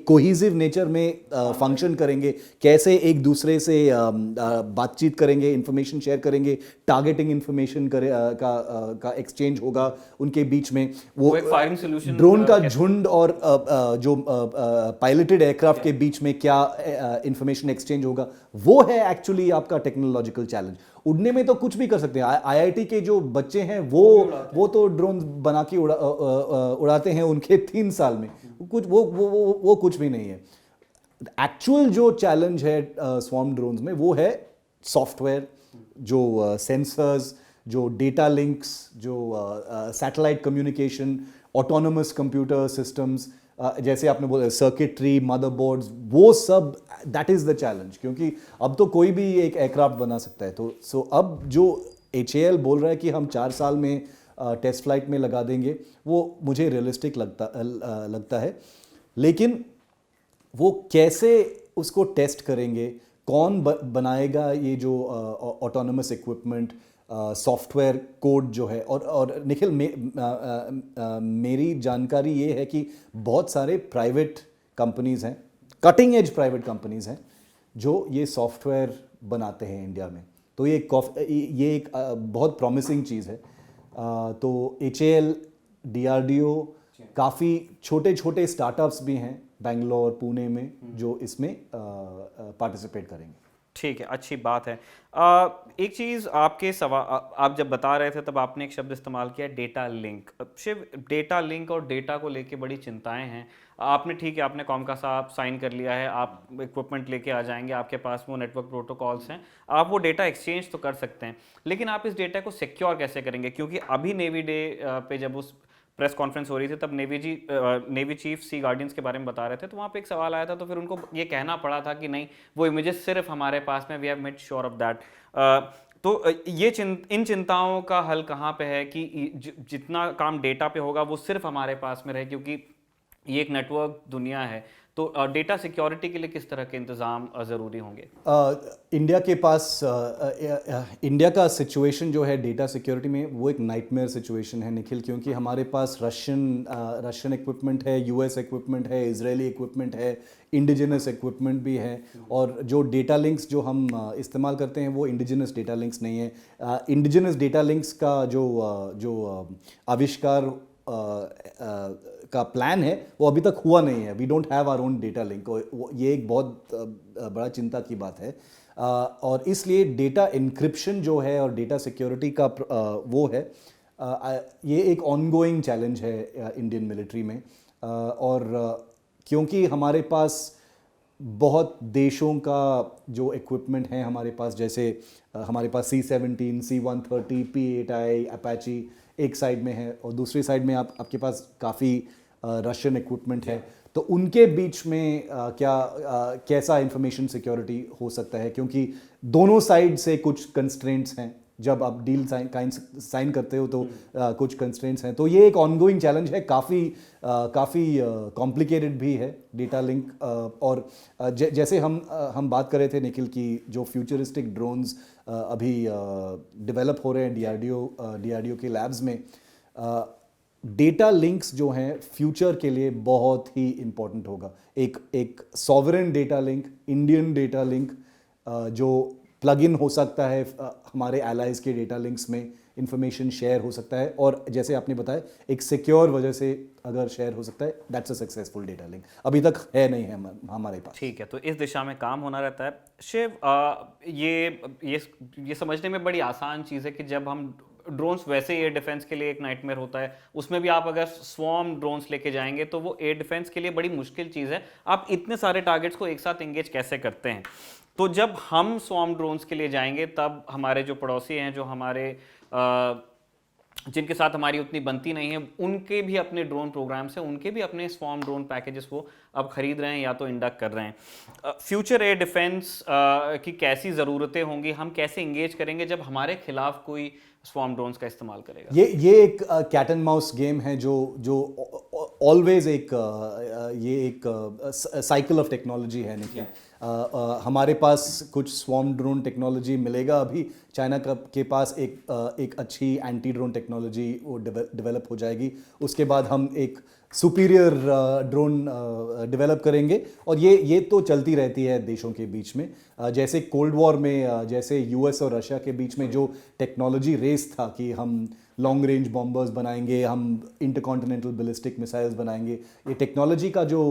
कोहेसिव नेचर में फंक्शन करेंगे, कैसे एक दूसरे से बातचीत करेंगे, इंफॉर्मेशन शेयर करेंगे, टारगेटिंग इंफॉर्मेशन का एक्सचेंज होगा उनके बीच में। वो एक फायरिंग सॉल्यूशन ड्रोन का झुंड और जो पायलटेड एयरक्राफ्ट के बीच में क्या इंफॉर्मेशन एक्सचेंज होगा, वो है एक्चुअली आपका टेक्नोलॉजिकल चैलेंज। उड़ने में तो कुछ भी कर सकते हैं। IIT के जो बच्चे हैं वो तो ड्रोन बना के उड़ाते हैं उनके 3 साल में, कुछ वो कुछ भी नहीं है। एक्चुअल जो चैलेंज है स्वॉर्म ड्रोन्स में वो है सॉफ्टवेयर, जो सेंसर्स, जो डेटा लिंक्स, जो satellite communication, autonomous computer systems, जैसे आपने बोला सर्किटरी, मदरबोर्ड्स, वो सब, दैट इज द चैलेंज। क्योंकि अब तो कोई भी एक एयरक्राफ्ट बना सकता है। तो अब जो HAL बोल रहा है कि हम 4 साल में टेस्ट फ्लाइट में लगा देंगे, वो मुझे रियलिस्टिक लगता है। लेकिन वो कैसे उसको टेस्ट करेंगे, कौन बनाएगा ये जो ऑटोनोमस इक्विपमेंट, सॉफ्टवेयर कोड जो है, और निखिल मेरी जानकारी ये है कि बहुत सारे प्राइवेट कंपनीज हैं, कटिंग एज प्राइवेट कंपनीज हैं, जो ये सॉफ्टवेयर बनाते हैं इंडिया में। तो ये एक बहुत प्रॉमिसिंग चीज़ है। तो HAL, DRDO, काफ़ी छोटे छोटे स्टार्टअप्स भी हैं बेंगलोर, पुणे में, जो इसमें पार्टिसिपेट करेंगे। ठीक है, अच्छी बात है। एक चीज़ आपके आप जब बता रहे थे तब आपने एक शब्द इस्तेमाल किया, data link. Shiv, data link और डेटा को लेके बड़ी चिंताएं हैं। आपने ठीक है, आपने कॉम का साहब साइन कर लिया है, आप इक्विपमेंट लेके आ जाएंगे, आपके पास वो नेटवर्क प्रोटोकॉल्स हैं, आप वो डेटा एक्सचेंज तो कर सकते हैं, लेकिन आप इस डेटा को सिक्योर कैसे करेंगे? क्योंकि अभी नेवी डे पे जब उस प्रेस कॉन्फ्रेंस हो रही थी तब नेवी चीफ सी गार्डियंस के बारे में बता रहे थे, तो वहाँ पे एक सवाल आया था, तो फिर उनको ये कहना पड़ा था कि नहीं, वो इमेजेस सिर्फ हमारे पास में, we have made sure of that. तो इन चिंताओं का हल कहाँ पे है कि जितना काम डेटा पे होगा वो सिर्फ हमारे पास में रहे, क्योंकि ये एक नेटवर्क दुनिया है, तो डेटा सिक्योरिटी के लिए किस तरह के इंतज़ाम ज़रूरी होंगे? इंडिया के पास इंडिया का सिचुएशन जो है डेटा सिक्योरिटी में, वो एक नाइटमेयर सिचुएशन है निखिल, क्योंकि हमारे पास रशियन इक्विपमेंट है, यूएस इक्विपमेंट है, इजरायली इक्विपमेंट है, इंडिजिनस इक्विपमेंट भी है, और जो डेटा लिंक्स जो हम इस्तेमाल करते हैं वो इंडिजिनस डेटा लिंक्स नहीं है। इंडिजिनस डेटा लिंक्स का जो आविष्कार का प्लान है वो अभी तक हुआ नहीं है। We don't have our own data link. ये एक बहुत बड़ा चिंता की बात है, और इसलिए डेटा इंक्रिप्शन जो है और डेटा सिक्योरिटी का वो है, ये एक ऑनगोइंग चैलेंज है इंडियन मिलिट्री में। और क्योंकि हमारे पास बहुत देशों का जो इक्विपमेंट है हमारे पास, जैसे हमारे पास C-17, C-130, P-8I, अपाची एक साइड में है, और दूसरी साइड में आपके पास काफ़ी रशियन इक्विपमेंट है, तो उनके बीच में कैसा इंफॉर्मेशन सिक्योरिटी हो सकता है, क्योंकि दोनों साइड से कुछ कंस्ट्रेंट्स हैं। जब आप डील साइन करते हो तो कुछ कंस्ट्रेंट्स हैं, तो ये एक ऑनगोइंग चैलेंज है, काफ़ी कॉम्प्लिकेटेड भी है डेटा लिंक। और जैसे हम बात कर रहे थे निखिल की, जो फ्यूचरिस्टिक ड्रोन्स अभी डेवलप हो रहे हैं डीआरडीओ के लैब्स में, डेटा लिंक्स जो हैं फ्यूचर के लिए बहुत ही इम्पोर्टेंट होगा। एक sovereign data link, Indian data link जो प्लग इन हो सकता है हमारे एलाइज के डेटा लिंक्स में, इंफॉर्मेशन शेयर हो सकता है, और जैसे आपने बताया एक सिक्योर वजह से अगर शेयर हो सकता है, that's a successful data link. अभी तक है नहीं है हमारे पास। ठीक है, तो इस दिशा में काम होना रहता है। शिव, ये समझने में बड़ी आसान चीज़ है कि जब हम ड्रोन्स, वैसे एयर डिफेंस के लिए एक नाइटमेयर होता है, उसमें भी आप अगर स्वॉर्म ड्रोन्स लेके जाएंगे तो वो एयर डिफेंस के लिए बड़ी मुश्किल चीज़ है। आप इतने सारे टारगेट्स को एक साथ एंगेज कैसे करते हैं? तो जब हम स्वॉर्म ड्रोन्स के लिए जाएंगे तब हमारे जो पड़ोसी हैं, जो हमारे जिनके साथ हमारी उतनी बनती नहीं है, उनके भी अपने ड्रोन प्रोग्राम्स हैं, उनके भी अपने स्वॉर्म ड्रोन पैकेजेस वो अब खरीद रहे हैं या तो इंडक्ट कर रहे हैं। फ्यूचर एयर डिफेंस की कैसी ज़रूरतें होंगी, हम कैसे इंगेज करेंगे जब हमारे खिलाफ कोई स्वॉर्म ड्रोन्स का इस्तेमाल करेगा? ये एक कैट एंड माउस गेम है, जो ऑलवेज ये एक साइकिल ऑफ टेक्नोलॉजी है निखिल। हमारे पास कुछ स्वॉर्म ड्रोन टेक्नोलॉजी मिलेगा अभी, चाइना के पास एक अच्छी एंटी ड्रोन टेक्नोलॉजी वो डेवलप हो जाएगी, उसके बाद हम एक सुपीरियर ड्रोन डेवलप करेंगे, और ये तो चलती रहती है देशों के बीच में। जैसे कोल्ड वॉर में जैसे यूएस और रशिया के बीच में जो टेक्नोलॉजी रेस था कि हम लॉन्ग रेंज बॉम्बर्स बनाएंगे, हम इंटरकॉन्टिनेंटल बैलिस्टिक मिसाइल्स बनाएंगे, ये टेक्नोलॉजी का जो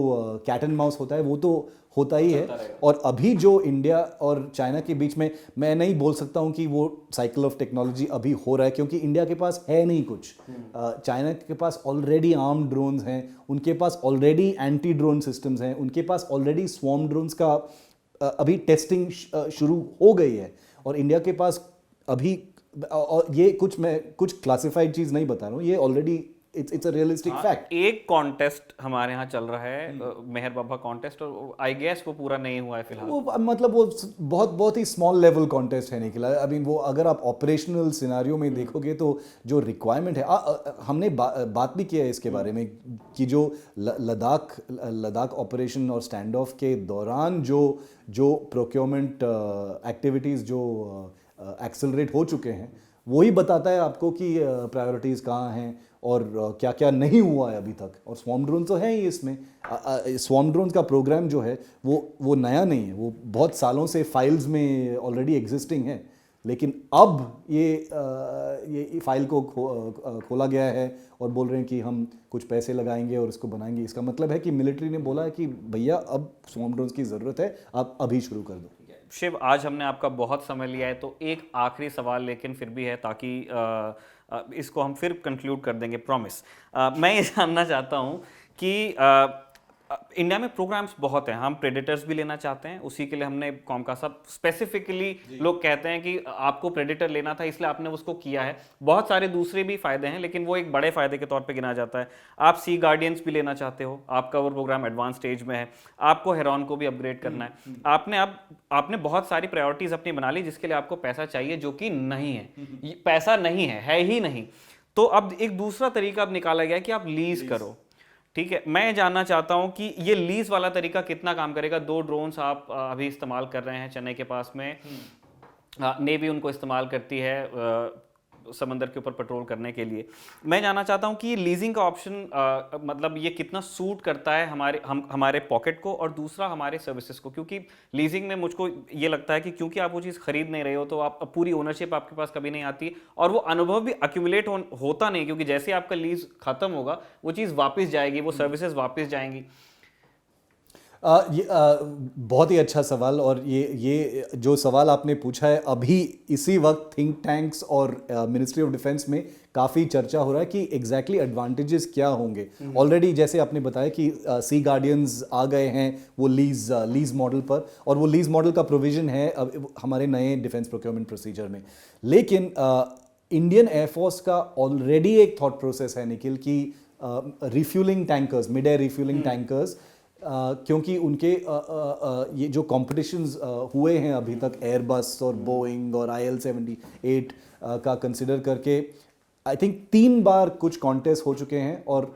कैट एंड माउस होता है वो तो होता ही है। और अभी जो इंडिया और चाइना के बीच में, मैं नहीं बोल सकता हूँ कि वो साइकिल ऑफ टेक्नोलॉजी अभी हो रहा है, क्योंकि इंडिया के पास है नहीं कुछ। चाइना के पास ऑलरेडी आर्म्ड ड्रोन्स हैं, उनके पास ऑलरेडी एंटी ड्रोन सिस्टम्स हैं, उनके पास ऑलरेडी स्वॉर्म ड्रोन्स का अभी टेस्टिंग शुरू हो गई है, और इंडिया के पास अभी, और ये मैं कुछ क्लासिफाइड चीज़ नहीं बता रहा हूँ, ये already it's a realistic fact. एक कॉन्टेस्ट हमारे यहाँ चल रहा है, मेहर बाबा कॉन्टेस्ट, और आई गेस वो पूरा नहीं हुआ है फिलहाल। वो मतलब वो बहुत ही स्मॉल लेवल कॉन्टेस्ट है निकला। अभी वो अगर आप ऑपरेशनल सिनारियो में देखोगे तो जो रिक्वायरमेंट है, हमने बात भी किया है इसके बारे में कि जो लद्दाख ऑपरेशन और स्टैंड ऑफ के दौरान जो प्रोक्योरमेंट एक्टिविटीज़ जो एक्सेलरेट हो चुके हैं, वही बताता है आपको कि प्रायोरिटीज़ कहाँ हैं और क्या क्या नहीं हुआ है अभी तक। और स्वॉर्म ड्रोन तो है ही इसमें। स्वॉर्म ड्रोन का प्रोग्राम जो है वो नया नहीं है, वो बहुत सालों से फाइल्स में ऑलरेडी एग्जिस्टिंग है। लेकिन अब ये फाइल को खोला गया है और बोल रहे हैं कि हम कुछ पैसे लगाएंगे और इसको बनाएंगे। इसका मतलब है कि मिलिट्री ने बोला है कि भैया अब स्वॉर्म ड्रोन्स की ज़रूरत है, आप अभी शुरू कर दो। शिव, आज हमने आपका बहुत समय लिया है, तो एक आखिरी सवाल लेकिन फिर भी है, ताकि इसको हम फिर कंक्लूड कर देंगे, प्रॉमिस। मैं ये जानना चाहता हूँ कि इंडिया में प्रोग्राम्स बहुत हैं, हम प्रेडेटर्स भी लेना चाहते हैं, उसी के लिए हमने कॉमकास्ट स्पेसिफिकली, लोग कहते हैं कि आपको प्रेडेटर लेना था इसलिए आपने उसको किया है। बहुत सारे दूसरे भी फायदे हैं, लेकिन वो एक बड़े फायदे के तौर पे गिना जाता है। आप सी गार्डियंस भी लेना चाहते हो, आपका वो प्रोग्राम एडवांस स्टेज में है, आपको हेरॉन को भी अपग्रेड करना है। आपने बहुत सारी प्रायोरिटीज अपनी बना ली, जिसके लिए आपको पैसा चाहिए, जो कि नहीं है, पैसा नहीं है ही नहीं। तो अब एक दूसरा तरीका अब निकाला गया कि आप लीज करो। ठीक है, मैं जानना चाहता हूं कि ये लीज वाला तरीका कितना काम करेगा। 2 ड्रोन्स आप अभी इस्तेमाल कर रहे हैं चेन्नई के पास में, नेवी उनको इस्तेमाल करती है समंदर के ऊपर पेट्रोल करने के लिए। मैं जानना चाहता हूं कि ये लीजिंग का ऑप्शन मतलब ये कितना सूट करता है हमारे पॉकेट को, और दूसरा हमारे सर्विसेज को, क्योंकि लीजिंग में मुझको ये लगता है कि क्योंकि आप वो चीज़ खरीद नहीं रहे हो, तो आप पूरी ओनरशिप आपके पास कभी नहीं आती, और वो अनुभव भी एक्यूमुलेट होता नहीं, क्योंकि जैसे आपका लीज खत्म होगा वो चीज़ वापस जाएगी, वो सर्विसेज वापस जाएंगी। बहुत ही अच्छा सवाल, और ये जो सवाल आपने पूछा है, अभी इसी वक्त थिंक टैंक्स और मिनिस्ट्री ऑफ डिफेंस में काफ़ी चर्चा हो रहा है कि एग्जैक्टली एडवांटेजेस क्या होंगे। ऑलरेडी जैसे आपने बताया कि सी गार्डियंस आ गए हैं वो लीज मॉडल पर, और वो लीज मॉडल का प्रोविज़न है अब हमारे नए डिफेंस प्रोक्योरमेंट प्रोसीजर में। लेकिन इंडियन एयरफोर्स का ऑलरेडी एक थॉट प्रोसेस है निखिल की refuelling tankers, mid air refuelling tankers, क्योंकि उनके ये जो कॉम्पिटिशन्स हुए हैं अभी तक एयरबस और बोइंग और IL-78 का कंसिडर करके, आई थिंक 3 बार कुछ कॉन्टेस्ट हो चुके हैं और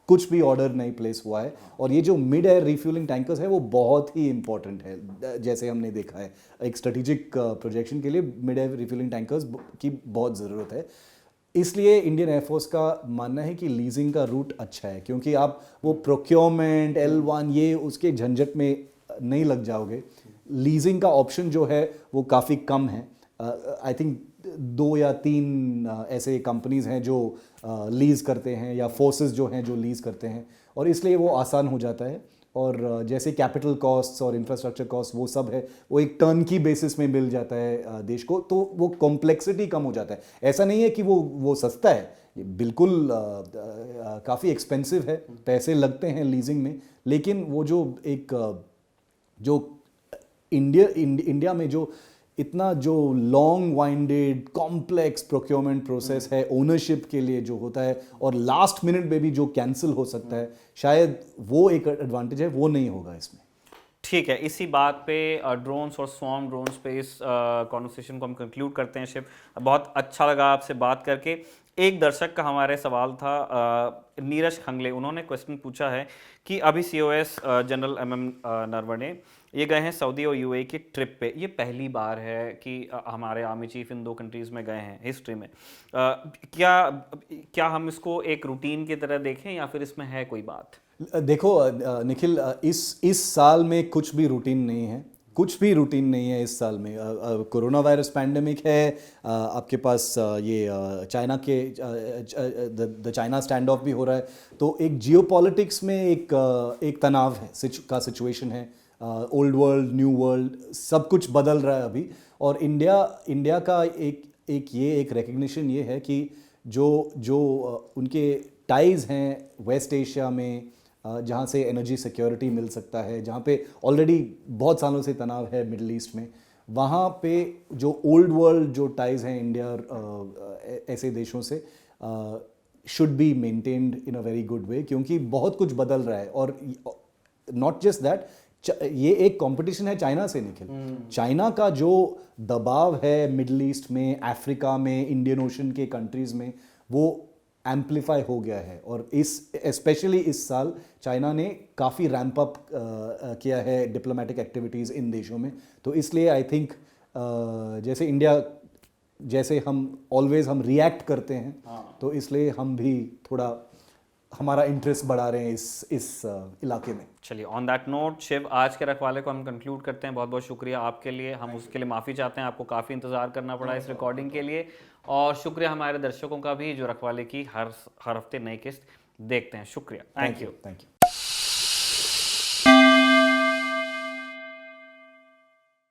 कुछ भी ऑर्डर नहीं प्लेस हुआ है। और ये जो मिड एयर रिफ्यूलिंग टैंकर्स है वो बहुत ही इंपॉर्टेंट है, जैसे हमने देखा है एक स्ट्रेटेजिक प्रोजेक्शन के लिए मिड एयर रिफ्यूलिंग टैंकर्स की बहुत ज़रूरत है। इसलिए इंडियन एयरफोर्स का मानना है कि लीजिंग का रूट अच्छा है, क्योंकि आप वो प्रोक्योरमेंट L1 ये उसके झंझट में नहीं लग जाओगे। लीजिंग का ऑप्शन जो है वो काफ़ी कम है। आई थिंक 2 या 3 ऐसे कंपनीज हैं जो लीज़ करते हैं, या फोर्सेस जो हैं जो लीज़ करते हैं, और इसलिए वो आसान हो जाता है। और जैसे कैपिटल कॉस्ट्स और इंफ्रास्ट्रक्चर कॉस्ट वो सब है, वो एक टर्न की बेसिस में मिल जाता है देश को, तो वो कॉम्प्लेक्सिटी कम हो जाता है। ऐसा नहीं है कि वो सस्ता है, ये बिल्कुल काफ़ी एक्सपेंसिव है, पैसे लगते हैं लीजिंग में। लेकिन वो जो एक जो इंडिया में जो इतना जो long winded complex procurement process है ओनरशिप के लिए जो होता है, और लास्ट मिनट में भी जो कैंसिल हो सकता है, शायद वो एक एडवांटेज है, वो नहीं होगा इसमें। ठीक है, इसी बात पे ड्रोन्स और स्वॉर्म ड्रोन्स पे इस कॉन्वर्सेशन को हम कंक्लूड करते हैं। शिव, बहुत अच्छा लगा आपसे बात करके। एक दर्शक का हमारे सवाल था, नीरज खंगले, उन्होंने क्वेश्चन पूछा है कि अभी COS जनरल MM नरवणे ये गए हैं सऊदी और UAE की ट्रिप पे। ये पहली बार है कि हमारे आर्मी चीफ इन 2 कंट्रीज़ में गए हैं हिस्ट्री में। क्या हम इसको एक रूटीन की तरह देखें, या फिर इसमें है कोई बात? देखो निखिल, इस साल में कुछ भी रूटीन नहीं है, कुछ भी रूटीन नहीं है इस साल में। कोरोना वायरस पैंडेमिक है, आपके पास ये चाइना के द चाइना स्टैंड ऑफ भी हो रहा है, तो एक जियोपॉलिटिक्स में एक तनाव है, का सिचुएशन है। ओल्ड वर्ल्ड न्यू वर्ल्ड सब कुछ बदल रहा है अभी, और इंडिया का एक रिकग्निशन ये है कि जो उनके टाइज हैं वेस्ट एशिया में, जहाँ से एनर्जी सिक्योरिटी मिल सकता है, जहाँ पे ऑलरेडी बहुत सालों से तनाव है मिडिल ईस्ट में, वहाँ पे जो ओल्ड वर्ल्ड जो टाइज हैं इंडिया और ऐसे देशों से should be maintained in a very good way, क्योंकि बहुत कुछ बदल रहा है। और नॉट जस्ट दैट, ये एक कंपटीशन है चाइना से निखिल। चाइना का जो दबाव है मिडिल ईस्ट में, अफ्रीका में, इंडियन ओशन के कंट्रीज में, वो एम्पलीफाई हो गया है। और स्पेशली इस साल चाइना ने काफ़ी रैंप अप किया है डिप्लोमेटिक एक्टिविटीज़ इन देशों में। तो इसलिए आई थिंक जैसे इंडिया, जैसे हम ऑलवेज हम रिएक्ट करते हैं, तो इसलिए हम भी थोड़ा हमारा इंटरेस्ट बढ़ा रहे हैं इस इलाके में। चलिए, ऑन दैट नोट शिव, आज के रखवाले को हम कंक्लूड करते हैं। बहुत बहुत शुक्रिया आपके लिए, हम उसके लिए माफ़ी चाहते हैं, आपको काफ़ी इंतज़ार करना पड़ा इस रिकॉर्डिंग के लिए। और शुक्रिया हमारे दर्शकों का भी जो रखवाले की हर हफ्ते नई किस्त देखते हैं। शुक्रिया, थैंक यू। Thank you.